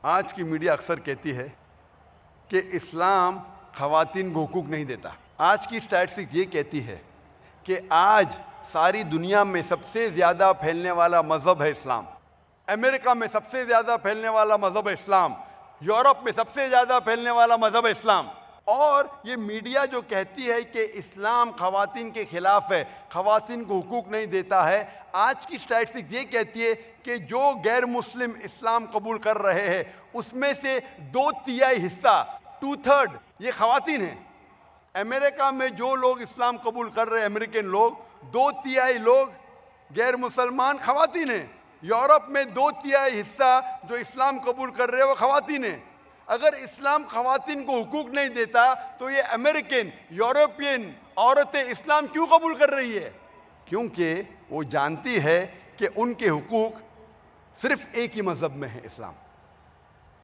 आज की मीडिया अक्सर कहती है कि इस्लाम ख़वातीन को हुकूक नहीं देता। आज की स्टैटिस्टिक्स ये कहती है कि आज सारी दुनिया में सबसे ज़्यादा फैलने वाला मज़हब है इस्लाम। अमेरिका में सबसे ज़्यादा फैलने वाला मज़हब है इस्लाम। यूरोप में सबसे ज़्यादा फैलने वाला मज़हब है इस्लाम। और ये मीडिया जो कहती है कि इस्लाम ख़वातीन के ख़िलाफ़ है, ख़वातीन को हुकूक नहीं देता है, आज की स्टैटिस्टिक्स ये कहती है कि जो गैर मुस्लिम इस्लाम कबूल कर रहे हैं उसमें से 2/3 हिस्सा, 2/3 ये ख़वातीन हैं। अमेरिका में जो लोग इस्लाम कबूल कर रहे हैं, अमेरिकन लोग, 2/3 लोग गैर मुसलमान ख़वातीन हैं। यूरोप में 2/3 हिस्सा जो इस्लाम कबूल कर रहे हैं वो ख़वातीन हैं। अगर इस्लाम ख़वातीन को हुकूक नहीं देता तो ये अमेरिकन, यूरोपियन औरतें इस्लाम क्यों कबूल कर रही है? क्योंकि वो जानती है कि उनके हुकूक सिर्फ एक ही मज़हब में है, इस्लाम।